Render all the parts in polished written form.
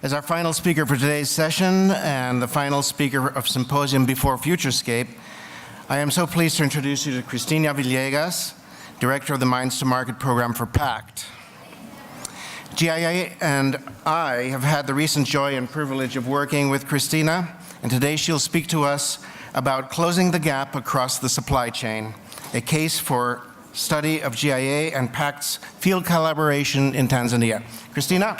As our final speaker for today's session and the final speaker of Symposium Before Futurescape, I am so pleased to introduce you to Cristina Villegas, Director of the Mines to Market Program for Pact. GIA and I have had the recent joy and privilege of working with Cristina, and today she'll speak to us about closing the gap across the supply chain, a case for study of GIA and Pact's field collaboration in Tanzania. Cristina?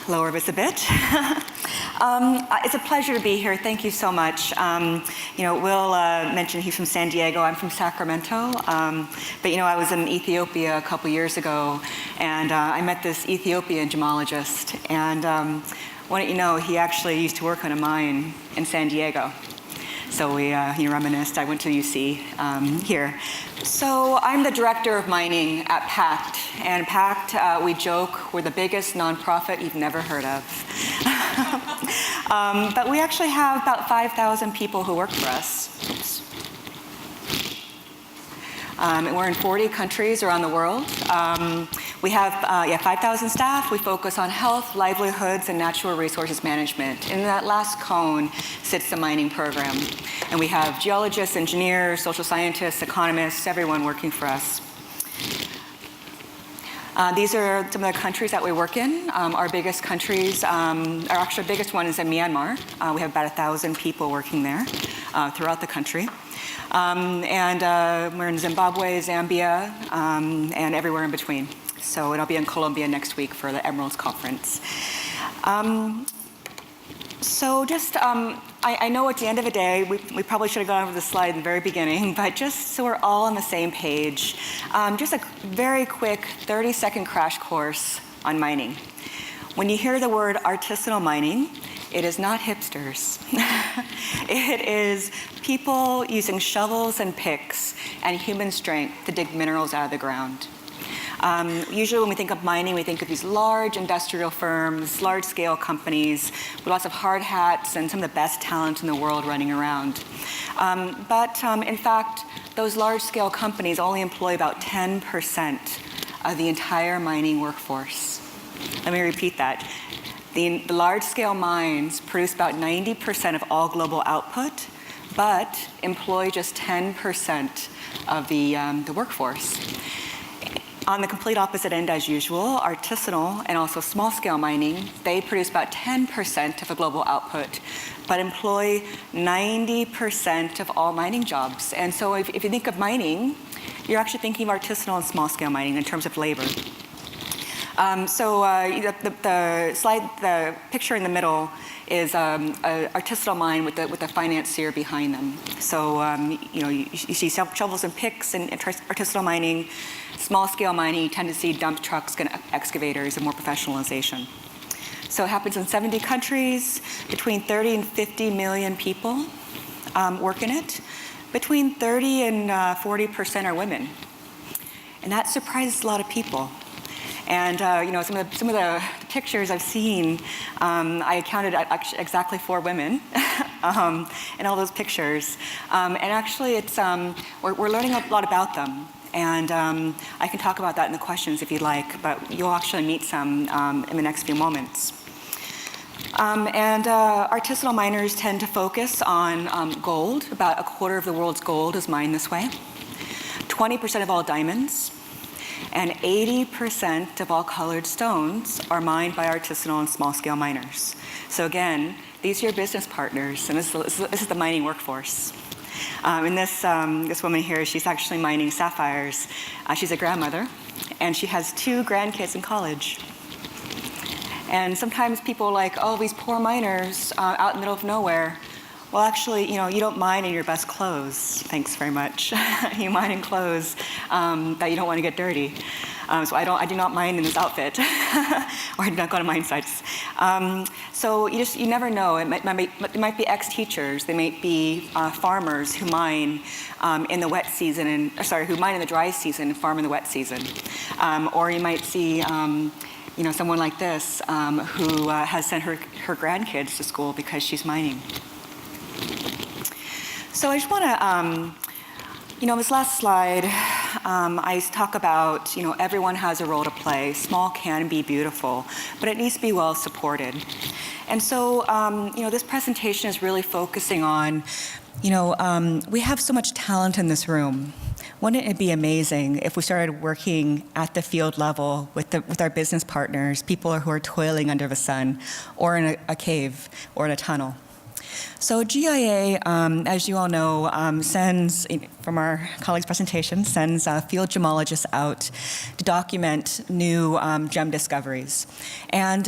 Lower this a bit. It's a pleasure to be here. Thank you so much. Will mentioned he's from San Diego. I'm from Sacramento. But I was in Ethiopia a couple years ago, and I met this Ethiopian gemologist. And why don't you know, he actually used to work on a mine in San Diego. So we reminisced. I went to UC here. So I'm the director of mining at Pact. And Pact, we joke, we're the biggest nonprofit you've never heard of. But we actually have about 5,000 people who work for us. Oops. And we're in 40 countries around the world. We have 5,000 staff. We focus on health, livelihoods, and natural resources management. In that last cone sits the mining program. And we have geologists, engineers, social scientists, economists, everyone working for us. These are some of the countries that we work in. Our biggest countries, our biggest one is in Myanmar. We have about 1,000 people working there throughout the country. And we're in Zimbabwe, Zambia, and everywhere in between. So I'll be in Colombia next week for the Emeralds Conference. I know at the end of the day, we probably should have gone over the slide in the very beginning, but just so we're all on the same page, just a very quick 30-second crash course on mining. When you hear the word artisanal mining, it is not hipsters. It is people using shovels and picks and human strength to dig minerals out of the ground. Usually when we think of mining, we think of these large industrial firms, large-scale companies with lots of hard hats and some of the best talent in the world running around. But in fact, those large-scale companies only employ about 10% of the entire mining workforce. Let me repeat that. The large-scale mines produce about 90% of all global output, but employ just 10% of the workforce. On the complete opposite end, as usual, artisanal and also small-scale mining, they produce about 10% of the global output, but employ 90% of all mining jobs. And so if you think of mining, you're actually thinking of artisanal and small-scale mining in terms of labor. The picture in the middle is an artisanal mine with the financier behind them. So you see shovels and picks in artisanal mining. Small-scale mining, you tend to see dump trucks and excavators and more professionalization. So it happens in 70 countries. Between 30 and 50 million people work in it. Between 30 and 40% are women. And that surprises a lot of people. And some of the pictures I've seen, I counted exactly 4 women in all those pictures. And actually, it's we're learning a lot about them. And I can talk about that in the questions if you'd like, but you'll actually meet some in the next few moments. Artisanal miners tend to focus on gold. About a quarter of the world's gold is mined this way. 20% of all diamonds. And 80% of all colored stones are mined by artisanal and small-scale miners. So again, these are your business partners, and this is the mining workforce. And this woman here, she's actually mining sapphires. She's a grandmother, and she has 2 grandkids in college. And sometimes people are like, oh, these poor miners out in the middle of nowhere. Well, actually, you don't mine in your best clothes. Thanks very much. You mine in clothes that you don't want to get dirty. So I do not mine in this outfit, or I do not go to mine sites. So you never know. It might be ex-teachers. They might be farmers who mine in the wet season, who mine in the dry season and farm in the wet season. Or you might see someone like this who has sent her grandkids to school because she's mining. So I just want to, this last slide, I talk about, everyone has a role to play. Small can be beautiful, but it needs to be well supported. And so, this presentation is really focusing on, we have so much talent in this room. Wouldn't it be amazing if we started working at the field level with our business partners, people who are toiling under the sun, or in a cave, or in a tunnel? So GIA, as you all know, sends, from our colleagues' presentation, sends field gemologists out to document new gem discoveries. And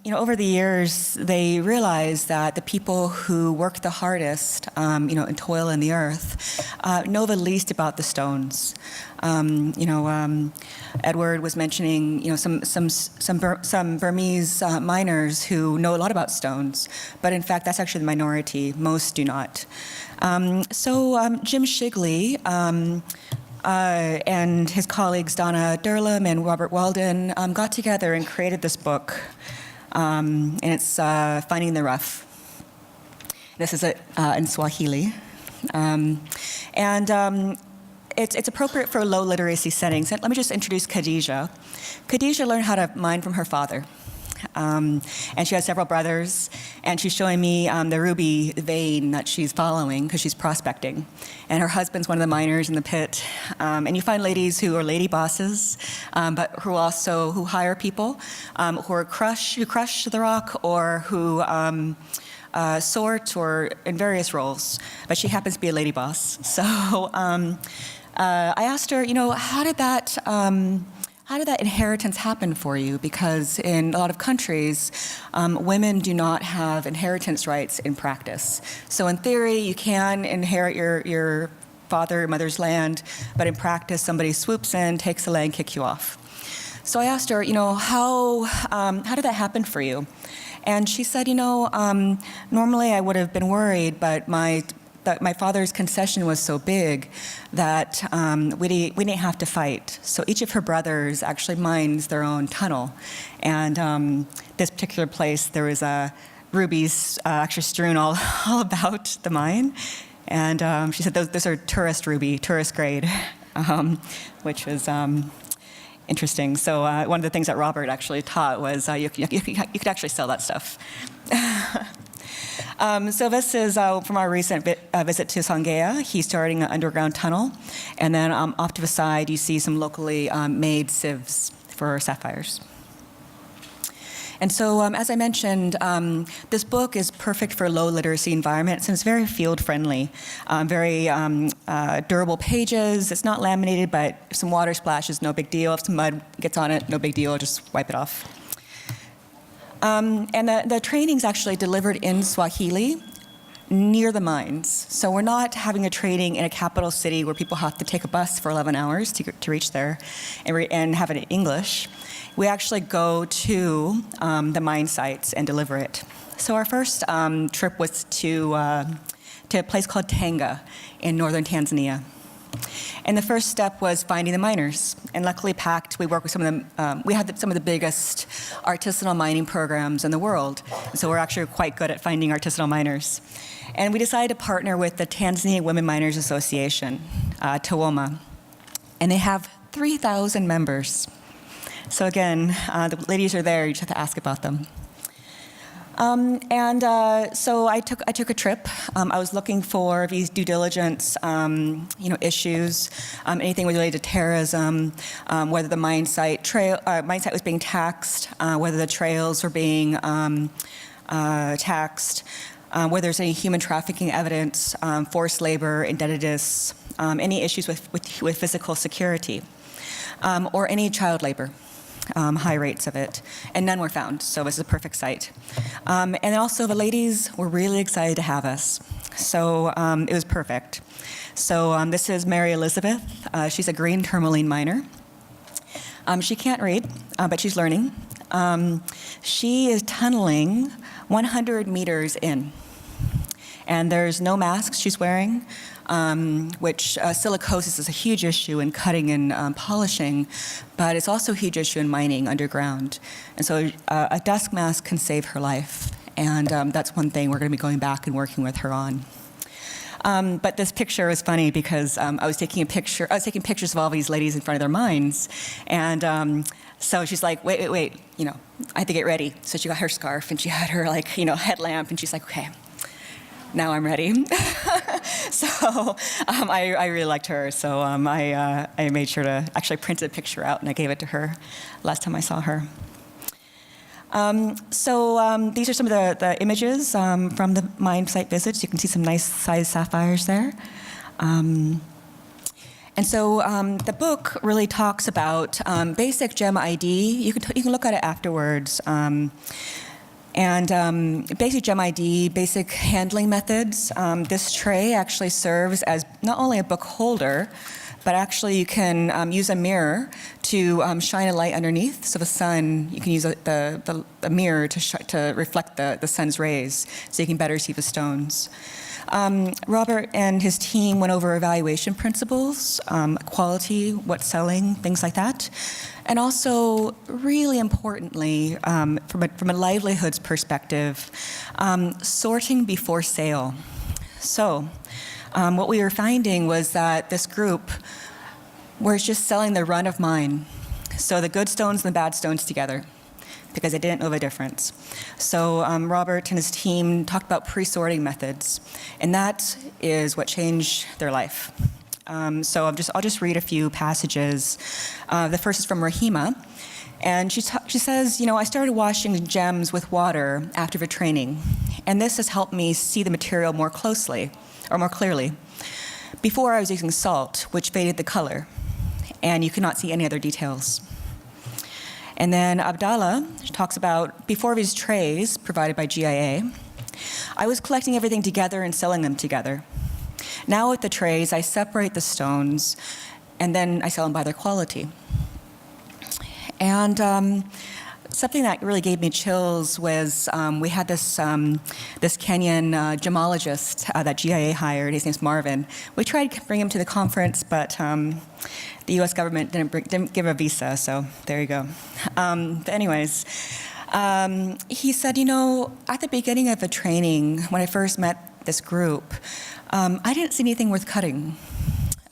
over the years, they realized that the people who work the hardest, and toil in the earth, know the least about the stones. Edward was mentioning, some Burmese miners who know a lot about stones, but in fact, that's actually the minority. Most do not. Jim Shigley and his colleagues Donna Durlam and Robert Weldon got together and created this book, and it's Finding the Rough. This is in Swahili. It's appropriate for low literacy settings. Let me just introduce Khadija. Khadija learned how to mine from her father. And she has several brothers, and she's showing me the ruby vein that she's following because she's prospecting. And her husband's one of the miners in the pit. And you find ladies who are lady bosses, but who hire people who crush the rock, or who sort, or in various roles. But she happens to be a lady boss. So I asked her, how did that inheritance happen for you? Because in a lot of countries, women do not have inheritance rights in practice. So in theory, you can inherit your father or mother's land, but in practice, somebody swoops in, takes the land, kicks you off. So I asked her, how did that happen for you? And she said, normally I would have been worried, but my father's concession was so big that we didn't have to fight. So each of her brothers actually mines their own tunnel. And this particular place, there was rubies actually strewn all about the mine. And she said those are tourist grade, which was interesting. So one of the things that Robert actually taught was you could actually sell that stuff. So this is from our recent visit to Songea. He's starting an underground tunnel. And then off to the side, you see some locally made sieves for sapphires. And so, as I mentioned, this book is perfect for low literacy environments, and it's very field friendly. Very durable pages. It's not laminated, but if some water splashes, no big deal. If some mud gets on it, no big deal. Just wipe it off. And the training's actually delivered in Swahili near the mines. So we're not having a training in a capital city where people have to take a bus for 11 hours to reach there and have it in English. We actually go to the mine sites and deliver it. So our first trip was to a place called Tanga in northern Tanzania. And the first step was finding the miners. And luckily, Pact, we work with some of them. We have some of the biggest artisanal mining programs in the world. So we're actually quite good at finding artisanal miners. And we decided to partner with the Tanzania Women Miners Association, TAWOMA. And they have 3,000 members. So again, the ladies are there. You just have to ask about them. So I took a trip. I was looking for these due diligence, issues, anything related to terrorism, whether the mine site was being taxed, whether the trails were being taxed, whether there's any human trafficking evidence, forced labor, indebtedness, any issues with physical security, or any child labor. High rates of it, and none were found, so this is a perfect site. And also the ladies were really excited to have us, so it was perfect. So this is Mary Elizabeth. She's a green tourmaline miner. She can't read, but she's learning. She is tunneling 100 meters in, and there's no masks she's wearing. which silicosis is a huge issue in cutting and polishing, but it's also a huge issue in mining underground. And so a dust mask can save her life. And that's one thing we're going to be going back and working with her on. But this picture is funny because I was taking pictures of all these ladies in front of their mines, and so she's like, wait, I have to get ready. So she got her scarf and she had her headlamp, and she's like, okay, now I'm ready. So I really liked her, so I made sure to actually print a picture out and I gave it to her last time I saw her. These are some of the images from the mine site visits. You can see some nice sized sapphires there. The book really talks about basic gem ID. You can look at it afterwards. Basic gem ID, basic handling methods. This tray actually serves as not only a book holder, but actually you can use a mirror to shine a light underneath. So the sun, you can use the mirror to reflect the sun's rays, so you can better see the stones. Robert and his team went over evaluation principles, quality, what's selling, things like that. And also, really importantly, from a livelihoods perspective, sorting before sale. So, what we were finding was that this group was just selling the run of mine. So the good stones and the bad stones together, because they didn't know the difference. So Robert and his team talked about pre-sorting methods, and that is what changed their life. I'll just read a few passages. The first is from Rahima, and she says, I started washing gems with water after the training, and this has helped me see the material more closely, or more clearly. Before I was using salt, which faded the color, and you could not see any other details. And then Abdallah talks about, before these trays provided by GIA, I was collecting everything together and selling them together. Now with the trays, I separate the stones, and then I sell them by their quality. And something that really gave me chills was we had this Kenyan gemologist that GIA hired. His name's Marvin. We tried to bring him to the conference, but the U.S. government didn't give a visa, so there you go. But anyways, he said, at the beginning of the training, when I first met this group, I didn't see anything worth cutting.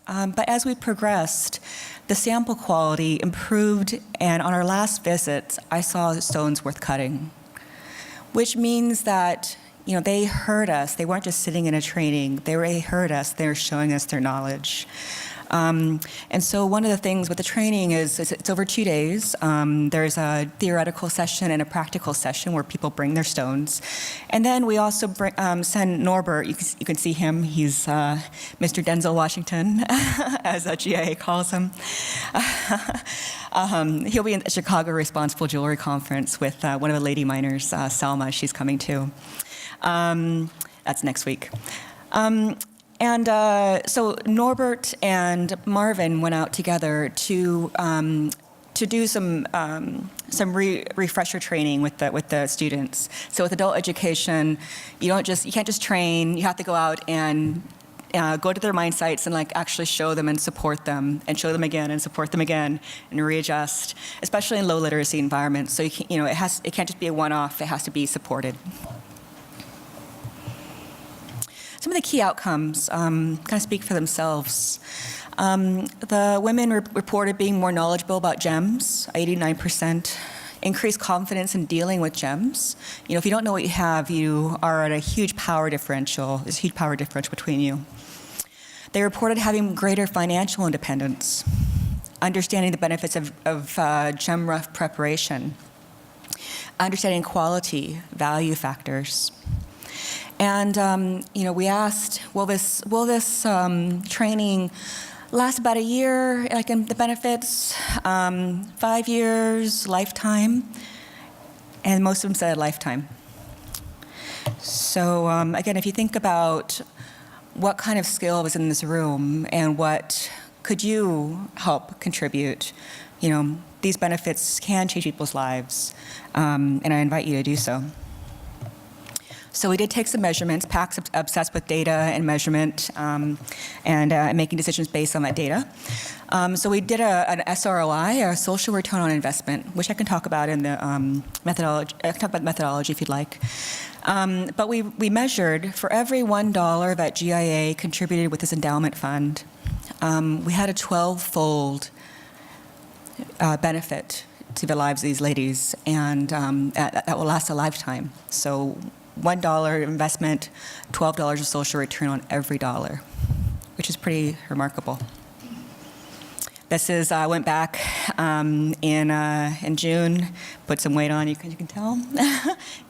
But as we progressed, the sample quality improved, and on our last visit, I saw stones worth cutting, which means that they heard us. They weren't just sitting in a training. They heard us. They were showing us their knowledge. And so one of the things with the training is it's over 2 days. There's a theoretical session and a practical session where people bring their stones. And then we also send Norbert, you can see him, he's Mr. Denzel Washington, as GIA calls him. He'll be in the Chicago Responsible Jewelry Conference with one of the lady miners, Salma, she's coming too. That's next week. So Norbert and Marvin went out together to do some refresher training with the students. So with adult education, you can't just train. You have to go out and go to their mine sites and actually show them and support them, and show them again and support them again, and readjust, especially in low literacy environments. So it can't just be a one-off. It has to be supported. Some of the key outcomes kind of speak for themselves. The women reported being more knowledgeable about gems, 89%, increased confidence in dealing with gems. If you don't know what you have, you are at a huge power differential. There's a huge power differential between you. They reported having greater financial independence, understanding the benefits of gem rough preparation, understanding quality, value factors. And we asked, will this training last about a year, in the benefits, 5 years, lifetime? And most of them said lifetime. So again, if you think about what kind of skill was in this room and what could you help contribute, these benefits can change people's lives, and I invite you to do so. So we did take some measurements. Pact's obsessed with data and measurement and making decisions based on that data. So we did an SROI, a social return on investment, which I can talk about in the methodology. I can talk about methodology if you'd like. But we measured for every $1 that GIA contributed with this endowment fund, we had a 12-fold benefit to the lives of these ladies, and that will last a lifetime. So $1 investment, $12 of social return on every dollar, which is pretty remarkable. This is, I went back in June, put some weight on, you can tell.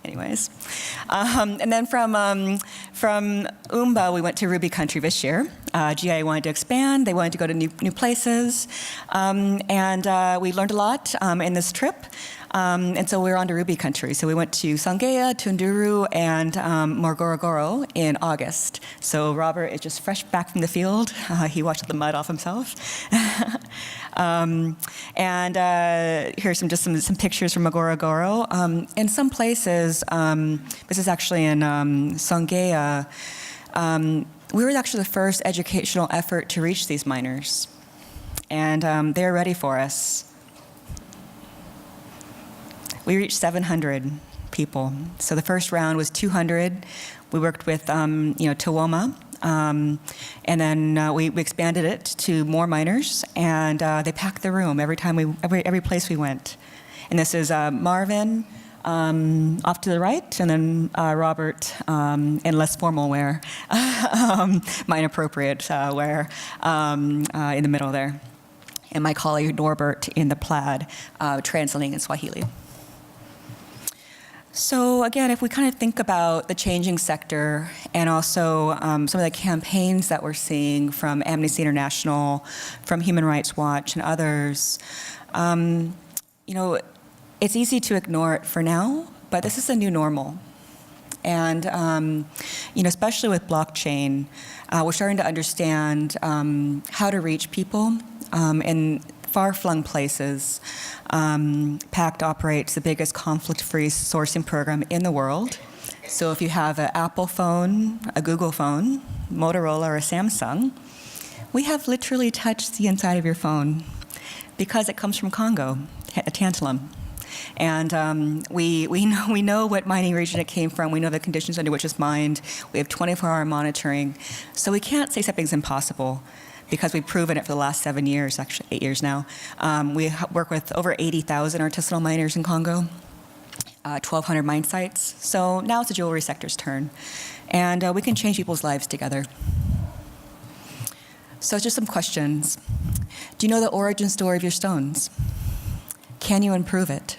Anyways. And then from Umba, we went to Ruby country this year. GIA wanted to expand, they wanted to go to new places, and we learned a lot in this trip. And so we were on to Ruby country. So we went to Songea, Tunduru, and Morogoro in August. So Robert is just fresh back from the field. He washed the mud off himself. And here's some pictures from Morogoro. In some places, this is actually in Songea, we were actually the first educational effort to reach these miners. And they're ready for us. We reached 700 people. So the first round was 200. We worked with, Tawoma, and then we expanded it to more miners, and they packed the room every place we went. And this is Marvin off to the right, and then Robert in less formal wear, mine appropriate wear in the middle there, and my colleague Norbert in the plaid, translating in Swahili. So again, if we kind of think about the changing sector and also some of the campaigns that we're seeing from Amnesty International, from Human Rights Watch and others, it's easy to ignore it for now, but this is a new normal. And, especially with blockchain, we're starting to understand how to reach people in far-flung places. Pact operates the biggest conflict-free sourcing program in the world. So if you have an Apple phone, a Google phone, Motorola, or a Samsung, we have literally touched the inside of your phone because it comes from Congo, tantalum. And we know what mining region it came from. We know the conditions under which it's mined. We have 24-hour monitoring. So we can't say something's impossible, because we've proven it for the last 7 years, actually 8 years now. We work with over 80,000 artisanal miners in Congo, 1,200 mine sites. So now it's the jewelry sector's turn. And we can change people's lives together. So just some questions. Do you know the origin story of your stones? Can you improve it?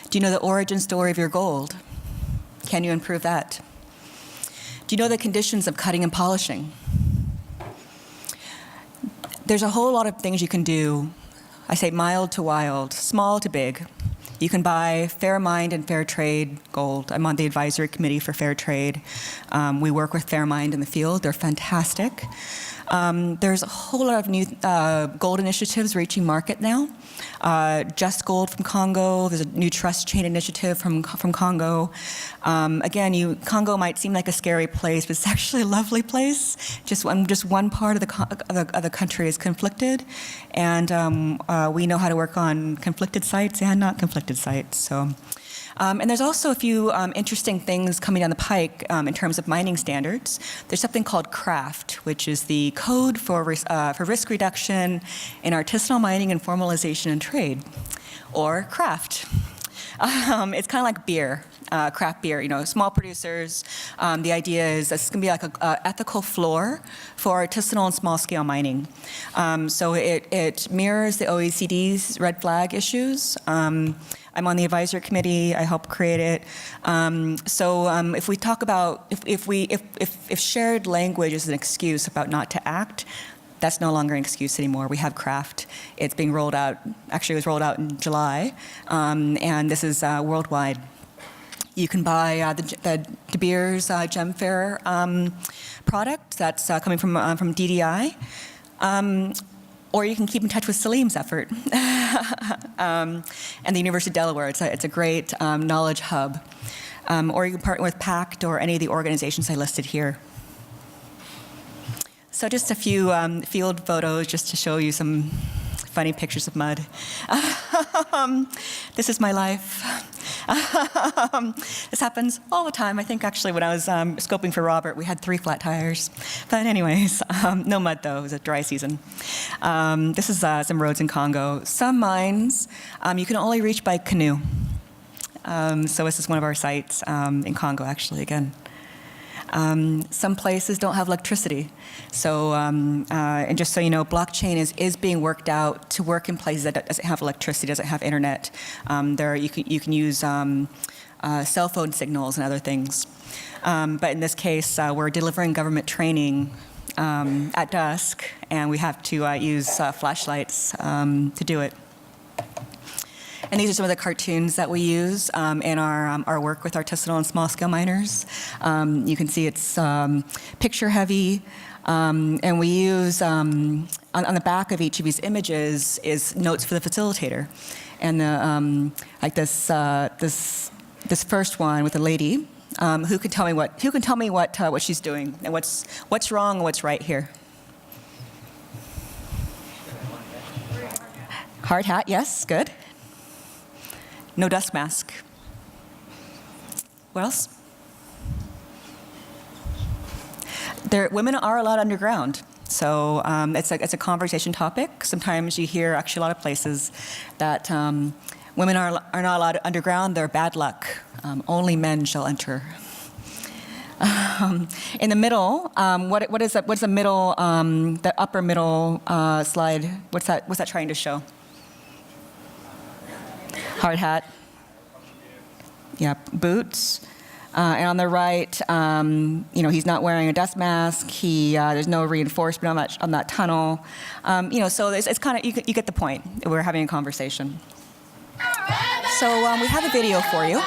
Do you know the origin story of your gold? Can you improve that? Do you know the conditions of cutting and polishing? There's a whole lot of things you can do. I say mild to wild, small to big. You can buy fair mind and fair trade gold. I'm on the advisory committee for fair trade. We work with Fair Mind in the field. They're fantastic. There's a whole lot of new gold initiatives reaching market now. Just Gold from Congo. There's a new trust chain initiative from Congo. Again, Congo might seem like a scary place, but it's actually a lovely place. Just one part of the country is conflicted, and we know how to work on conflicted sites and not conflicted sites. So. And there's also a few interesting things coming down the pike in terms of mining standards. There's something called CRAFT, which is the Code for Risk Reduction in Artisanal Mining and Formalization and Trade, or CRAFT. It's kind of like beer, craft beer, small producers. The idea is this can be like an ethical floor for artisanal and small-scale mining. So it mirrors the OECD's red flag issues. I'm on the advisory committee. I helped create it. If we talk about if shared language is an excuse about not to act, that's no longer an excuse anymore. We have CRAFT. It's being rolled out. Actually, it was rolled out in July, and this is worldwide. You can buy the De Beers Gemfair product that's coming from DDI. Or you can keep in touch with Salim's effort and the University of Delaware. It's a great knowledge hub. or you can partner with Pact or any of the organizations I listed here. So just a few field photos just to show you some funny pictures of mud. This is my life. This happens all the time. I think actually when I was scoping for Robert, we had 3 flat tires. But anyways, no mud though, it was a dry season. This is some roads in Congo. Some mines you can only reach by canoe. So this is one of our sites in Congo actually again. Some places don't have electricity. So, and just so you know, blockchain is being worked out to work in places that doesn't have electricity, doesn't have internet. You can use cell phone signals and other things. But in this case, we're delivering government training at dusk, and we have to use flashlights to do it. And these are some of the cartoons that we use in our work with artisanal and small-scale miners. You can see it's picture-heavy, and we use, on the back of each of these images is notes for the facilitator. And like this first one with a lady, who can tell me what she's doing and what's wrong and what's right here. Hard hat, yes, good. No dust mask. What else? Women are allowed underground. So it's a conversation topic. Sometimes you hear actually a lot of places that women are not allowed underground. They're bad luck. Only men shall enter. In the middle, what's the middle, the upper middle slide? What's that trying to show? Hard hat. Yeah, boots. And on the right, he's not wearing a dust mask. There's no reinforcement on that tunnel. So it's kind of, you get the point. We're having a conversation. So we have a video for you.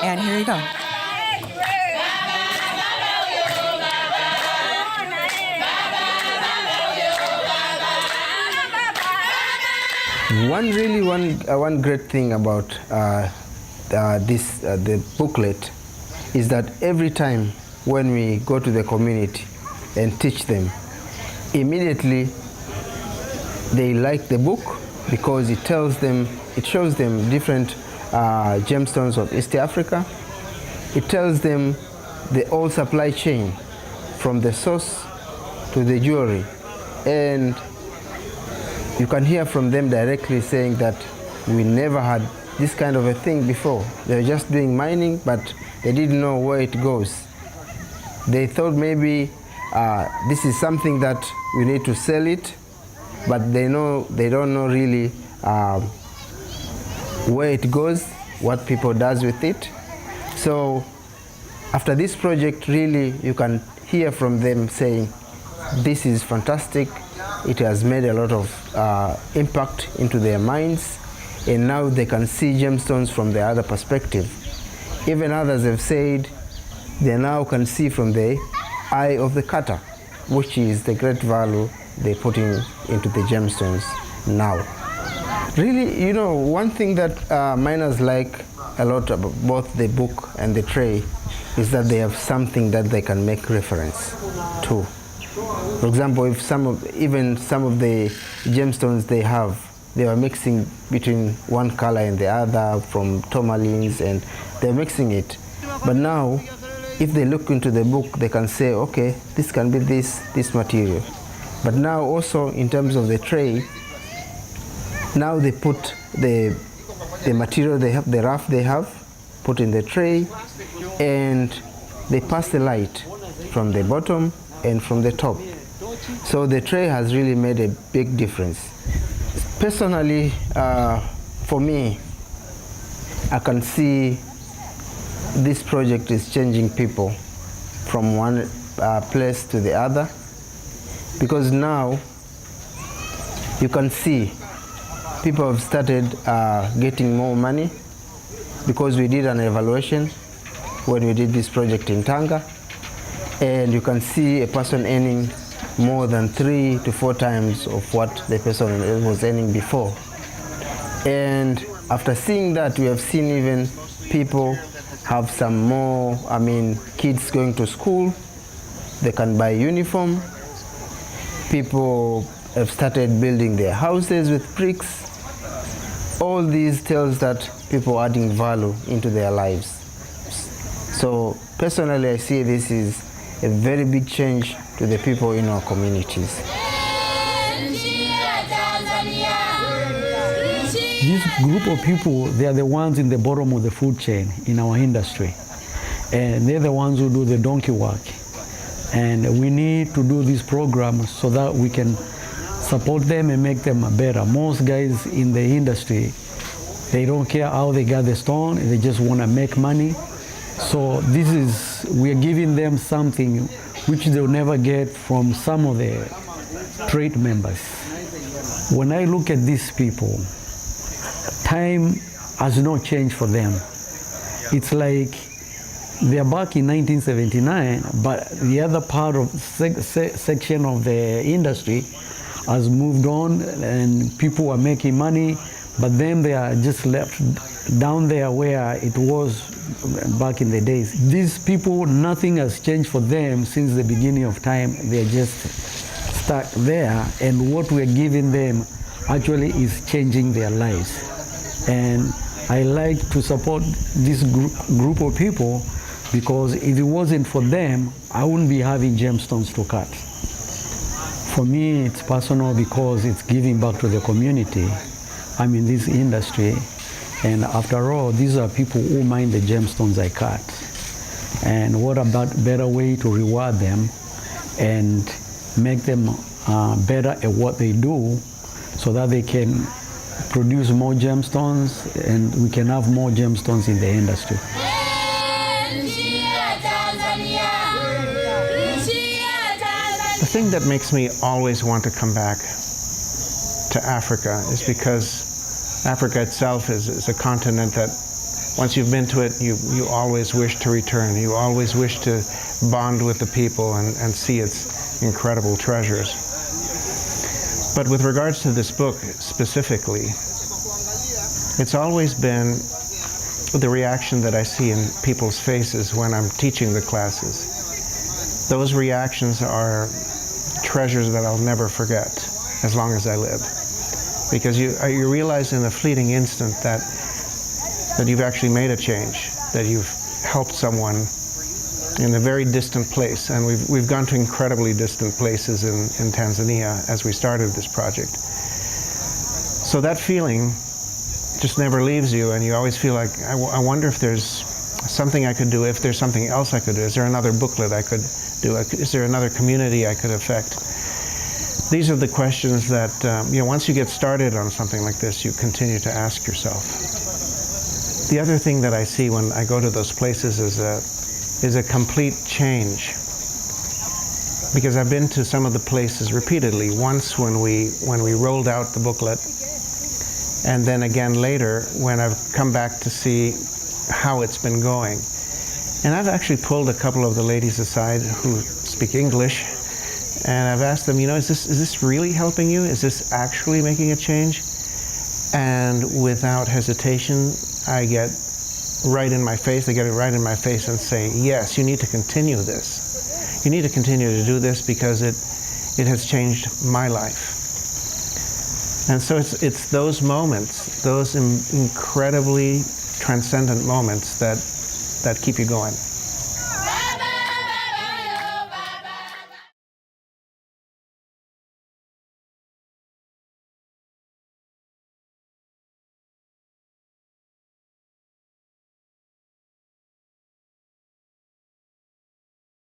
And here you go. One great thing about the booklet is that every time when we go to the community and teach them, immediately they like the book because it shows them different gemstones of East Africa. It tells them the whole supply chain from the source to the jewelry, and you can hear from them directly saying that we never had this kind of a thing before. They were just doing mining, but they didn't know where it goes. They thought maybe this is something that we need to sell it, but they don't know really where it goes, what people does with it. So after this project, really you can hear from them saying, this is fantastic. It has made a lot of impact into their minds, and now they can see gemstones from the other perspective. Even others have said they now can see from the eye of the cutter, which is the great value they're putting into the gemstones now. Really, one thing that miners like a lot about both the book and the tray is that they have something that they can make reference to. For example, if some of the gemstones they were mixing between one color and the other from tourmalines, and they're mixing it. But now, if they look into the book, they can say, okay, this can be this material. But now also in terms of the tray, now they put the material they have, the rough they have, put in the tray, and they pass the light from the bottom and from the top. So the tray has really made a big difference. Personally, for me, I can see this project is changing people from one place to the other, because now you can see people have started getting more money, because we did an evaluation when we did this project in Tanga, and you can see a person earning more than 3 to 4 times of what the person was earning before. And after seeing that, we have seen even people have some more, kids going to school, they can buy uniform. People have started building their houses with bricks. All these tells that people are adding value into their lives. So personally, I see this is a very big change to the people in our communities. This group of people, they are the ones in the bottom of the food chain in our industry. And they're the ones who do the donkey work. And we need to do these programs so that we can support them and make them better. Most guys in the industry, they don't care how they got the stone, they just want to make money. So we're giving them something which they'll never get from some of the trade members. When I look at these people, time has not changed for them. It's like they're back in 1979, but the other part of section of the industry has moved on and people are making money, but then they are just left down there where it was back in the days. These people, nothing has changed for them since the beginning of time. They're just stuck there, and what we're giving them actually is changing their lives. And I like to support this group of people because if it wasn't for them, I wouldn't be having gemstones to cut. For me, it's personal because it's giving back to the community. I'm in this industry, and after all, these are people who mine the gemstones I cut. And what about better way to reward them and make them better at what they do so that they can produce more gemstones and we can have more gemstones in the industry. The thing that makes me always want to come back to Africa is because Africa itself is a continent that once you've been to it, you always wish to return. You always wish to bond with the people and see its incredible treasures. But with regards to this book specifically, it's always been the reaction that I see in people's faces when I'm teaching the classes. Those reactions are treasures that I'll never forget as long as I live. Because you realize in a fleeting instant that you've actually made a change, that you've helped someone in a very distant place. And we've gone to incredibly distant places in Tanzania as we started this project. So that feeling just never leaves you, and you always feel like, I wonder if there's something I could do, if there's something else I could do. Is there another booklet I could do? Is there another community I could affect? These are the questions that, once you get started on something like this, you continue to ask yourself. The other thing that I see when I go to those places is a complete change. Because I've been to some of the places repeatedly, once when we rolled out the booklet, and then again later when I've come back to see how it's been going. And I've actually pulled a couple of the ladies aside who speak English, and I've asked them, is this really helping you? Is this actually making a change? And without hesitation, I get right in my face, they get it right in my face and say, yes, you need to continue this. You need to continue to do this because it has changed my life. And so it's those moments, those incredibly transcendent moments that keep you going.